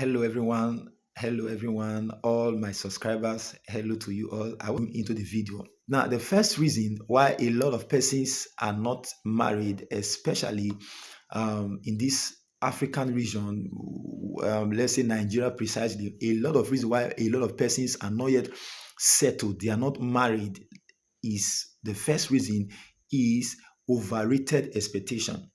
Hello, everyone. Hello, everyone. All my subscribers. Hello to you all. I will into the video. Now, the first reason why a lot of persons are not married, especially in this African region, let's say Nigeria precisely, a lot of reasons why a lot of persons are not yet settled, they are not married, is the first reason is overrated expectation.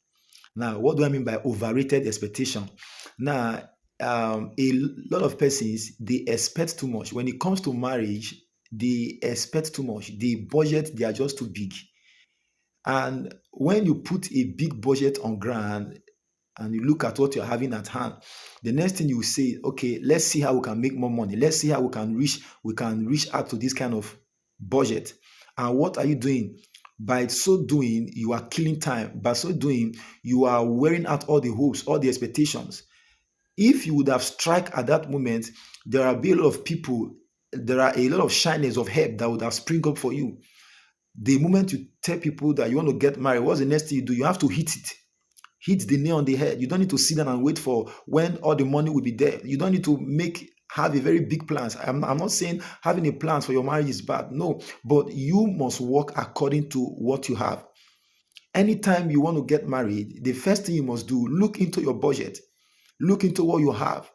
Now, what do I mean by overrated expectation? Now, a lot of persons they expect too much. When it comes to marriage, they expect too much. The budget they are just too big. And when you put a big budget on ground and you look at what you're having at hand, the next thing you say, okay, let's see how we can make more money. Let's see how we can reach out to this kind of budget. And what are you doing? By so doing, you are killing time. By so doing, you are wearing out all the hopes, all the expectations. If you would have struck at that moment, there are be a lot of people, there are a lot of shyness of help that would have spring up for you. The moment you tell people that you want to get married, what's the next thing you do? You have to hit the nail on the head. You don't need to sit down and wait for when all the money will be there. You don't need to have a very big plans. I'm not saying having a plans for your marriage is bad. No, but you must work according to what you have. Anytime you want to get married, the first thing you must do, look into your budget, look into what you have,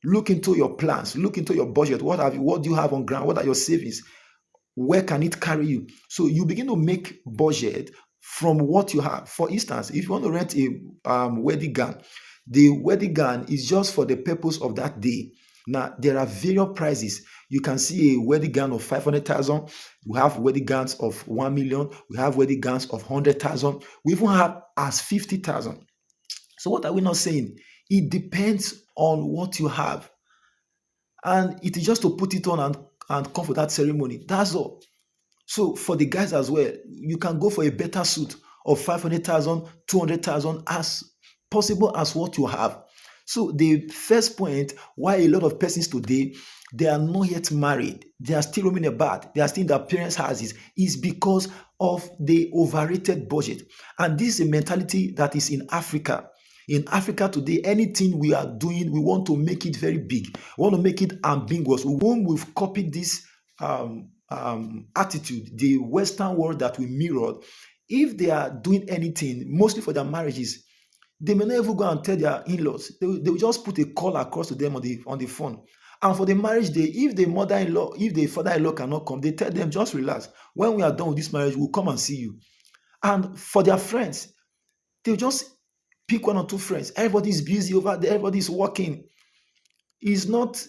look into your plans, look into your budget. What do you have on ground? What are your savings? Where can it carry you? So you begin to make budget from what you have. For instance, if you want to rent a wedding gown, the wedding gown is just for the purpose of that day. Now there are various prices. You can see a wedding gown of 500,000. We have wedding gowns of 1 million. We have wedding gowns of 100,000. We even have as 50,000. So what are we not saying? It depends on what you have, and it is just to put it on and come for that ceremony. That's all. So for the guys as well, you can go for a better suit of 500,000, 200,000, as possible as what you have. So the first point why a lot of persons today they are not yet married, they are still roaming about, they are still in their parents' houses, is because of the overrated budget. And this is a mentality that is in Africa. In Africa today, anything we are doing, we want to make it very big. We want to make it ambiguous. We've copied this attitude, the Western world that we mirrored. If they are doing anything, mostly for their marriages, they may not even go and tell their in-laws. They will just put a call across to them on the phone. And for the marriage day, if the mother-in-law, if the father-in-law cannot come, they tell them, just relax. When we are done with this marriage, we'll come and see you. And for their friends, they'll just pick one or two friends. Everybody's busy over there, everybody's working. It's not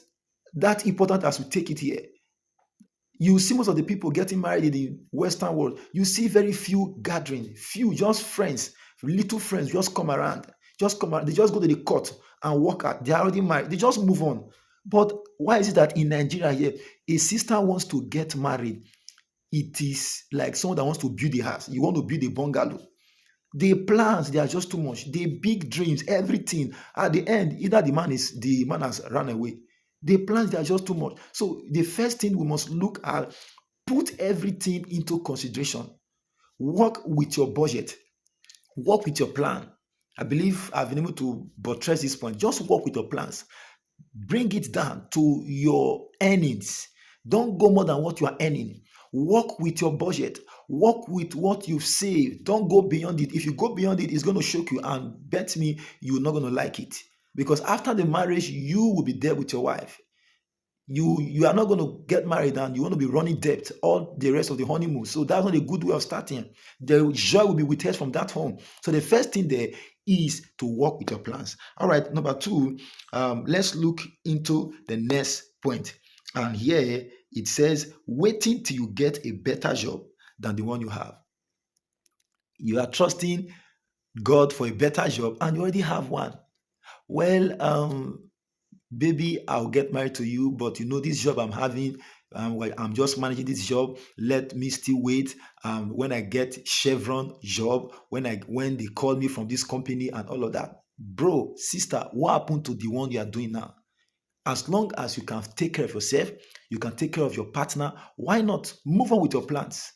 that important as we take it here. You see most of the people getting married in the Western world, you see very few gathering, few just friends, little friends just come around, just come around. They just go to the court and work out. They are already married. They just move on. But why is it that in Nigeria here, a sister wants to get married? It is like someone that wants to build a house. You want to build a bungalow. The plans, they are just too much. The big dreams, everything. At the end, either the man has run away. The plans, they are just too much. So the first thing we must look at, put everything into consideration. Work with your budget. Work with your plan. I believe I've been able to buttress this point. Just work with your plans. Bring it down to your earnings. Don't go more than what you are earning. Work with your budget. Work with what you've saved. Don't go beyond it. If you go beyond it, it's going to shock you. And bet me, you're not going to like it. Because after the marriage, you will be there with your wife. You are not going to get married and you want to be running debt all the rest of the honeymoon. So that's not a good way of starting. The joy will be withheld from that home. So the first thing there is to work with your plans. All right, number two, let's look into the next point. And here it says, waiting till you get a better job than the one you have. You are trusting God for a better job and you already have one. Well, baby, I'll get married to you, but this job I'm having, well, I'm just managing this job. Let me still wait. When I get Chevron job, when they call me from this company and all of that. Bro, sister, what happened to the one you are doing now? As long as you can take care of yourself, you can take care of your partner, why not move on with your plans?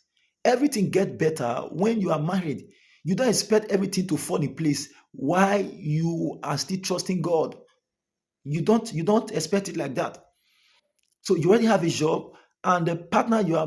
Everything get better when you are married. You don't expect everything to fall in place while you are still trusting God. You don't expect it like that. So you already have a job, and the partner you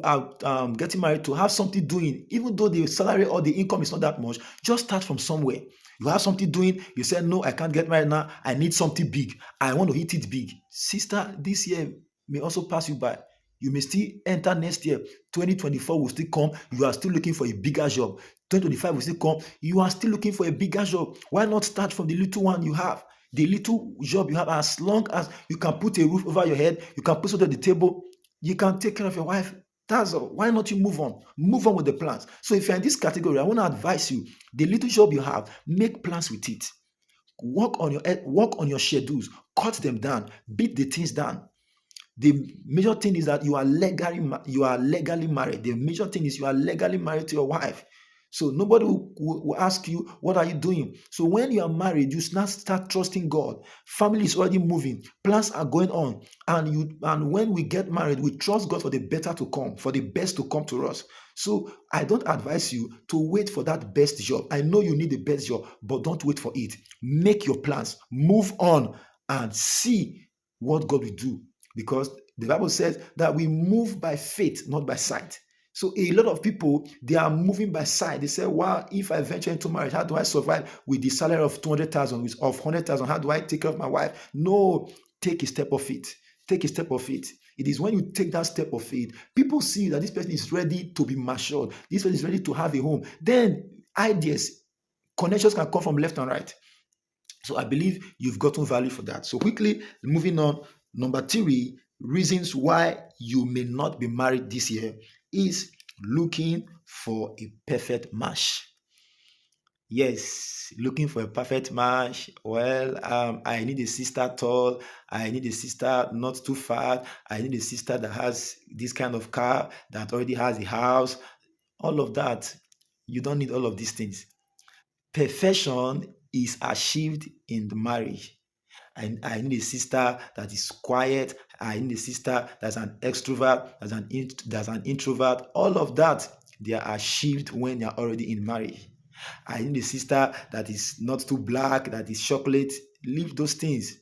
are getting married to have something doing, even though the salary or the income is not that much. Just start from somewhere. You have something doing. You say, "No, I can't get married now. I need something big. I want to hit it big." Sister, this year may also pass you by. You may still enter next year. 2024 will still come. You are still looking for a bigger job. 2025 will still come. You are still looking for a bigger job. Why not start from the little one you have? The little job you have, as long as you can put a roof over your head, you can put something on the table, you can take care of your wife. That's all. Why not you move on? Move on with the plans. So if you're in this category, I want to advise you: the little job you have, make plans with it. Work on your schedules, cut them down, beat the things down. The major thing is that you are legally married. The major thing is you are legally married to your wife. So nobody will ask you, what are you doing? So when you are married, you now start trusting God. Family is already moving, plans are going on, and when we get married, we trust God for the better to come, for the best to come to us. So I don't advise you to wait for that best job. I know you need the best job, but don't wait for it. Make your plans, move on, and see what God will do, because the Bible says that we move by faith, not by sight. So a lot of people, they are moving by sight. They say, "Wow, if I venture into marriage, how do I survive with the salary of 200,000, of 100,000? How do I take care of my wife?" No, take a step of faith. Take a step of faith. It is when you take that step of faith, people see that this person is ready to be matured. This person is ready to have a home. Then ideas, connections can come from left and right. So I believe you've gotten value for that. So quickly moving on, number three, reasons why you may not be married this year is looking for a perfect match. Yes, looking for a perfect match. Well, I need a sister tall. I need a sister not too fat. I need a sister that has this kind of car, that already has a house. All of that. You don't need all of these things. Perfection is achieved in the marriage. I need a sister that is quiet. I need a sister that's an extrovert, that's an introvert. All of that, they are achieved when you're already in marriage. I need a sister that is not too black, that is chocolate. Leave those things.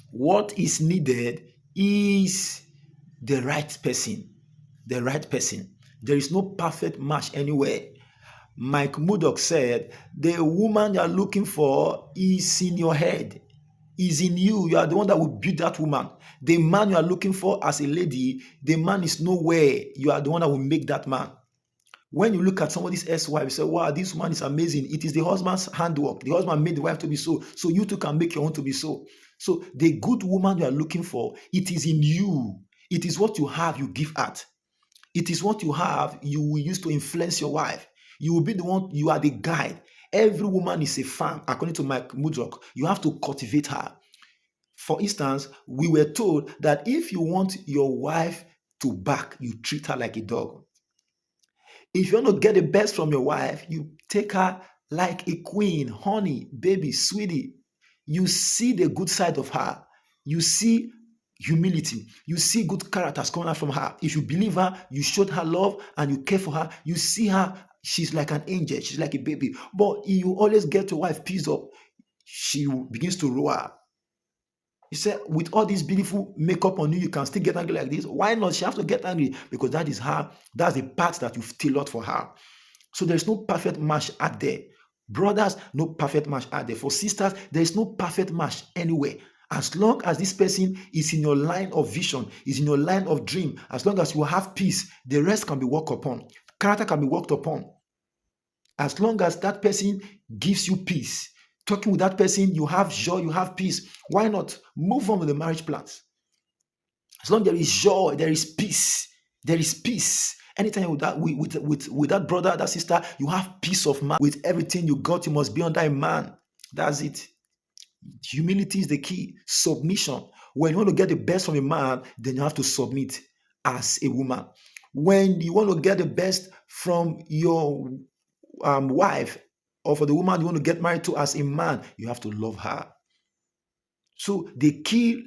What is needed is the right person. The right person. There is no perfect match anywhere. Mike Murdoch said, "The woman you are looking for is in your head, is in you. You are the one that will build that woman. The man you are looking for as a lady, the man is nowhere. You are the one that will make that man." When you look at somebody's ex-wife, you say, "Wow, this woman is amazing." It is the husband's handwork. The husband made the wife to be so. So you too can make your own to be so. So the good woman you are looking for, it is in you. It is what you have, you give out. It is what you have you will use to influence your wife. You will be the one, you are the guide. Every woman is a farm, according to Mike Mudrock. You have to cultivate her. For instance, we were told that if you want your wife to bark, you treat her like a dog. If you want to get the best from your wife, you take her like a queen, honey, baby, sweetie. You see the good side of her. You see humility. You see good characters coming out from her. If you believe her, you showed her love and you care for her. You see her, she's like an angel. She's like a baby. But you always get your wife pissed up. She begins to roar. You say, with all this beautiful makeup on you, you can still get angry like this. Why not? She has to get angry because that is her. That's the part that you've tailored for her. So there's no perfect match out there. Brothers, no perfect match out there. For sisters, there is no perfect match anywhere. As long as this person is in your line of vision, is in your line of dream, as long as you have peace, the rest can be worked upon. Character can be worked upon. As long as that person gives you peace, talking with that person, you have joy, you have peace. Why not move on with the marriage plans? As long as there is joy, there is peace. There is peace. Anytime with that brother, that sister, you have peace of mind. With everything you got, you must be under a man. That's it. Humility is the key. Submission. When you want to get the best from a man, then you have to submit as a woman. When you want to get the best from your wife, or for the woman you want to get married to as a man, you have to love her. So the key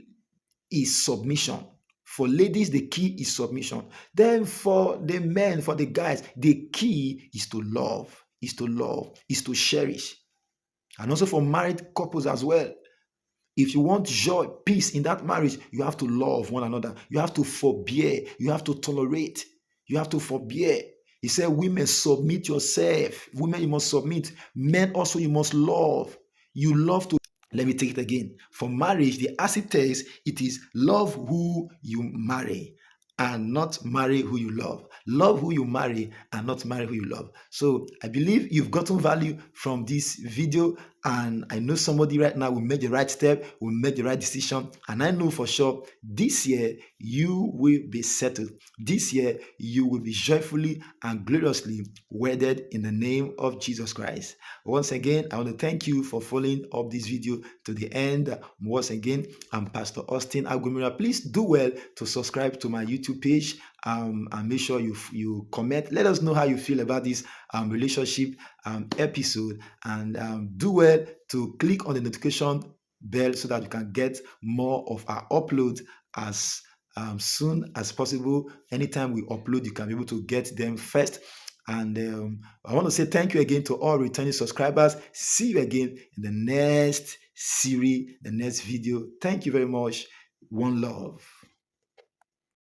is submission. For ladies, the key is submission. Then for the men, for the guys, the key is to love, is to cherish. And also for married couples as well. If you want joy, peace in that marriage, you have to love one another. You have to forbear. You have to tolerate. You have to forbear. He said, women, submit yourself. Women, you must submit. Men also, you must love. You love to. Let me take it again. For marriage, the acid test, it is love who you marry and not marry who you love. Love who you marry and not marry who you love. So I believe you've gotten value from this video, and I know somebody right now will make the right step, will make the right decision, and I know for sure this year you will be settled. This year you will be joyfully and gloriously wedded in the name of Jesus Christ. Once again, I want to thank you for following up this video to the end. Once again, I'm Pastor Austin Agumira. Please do well to subscribe to my YouTube page, and make sure you comment. Let us know how you feel about this relationship episode, and do well to click on the notification bell so that you can get more of our uploads as soon as possible. Anytime we upload, you can be able to get them first. And I want to say thank you again to all returning subscribers. See you again in the next series, the next video. Thank you very much. One love.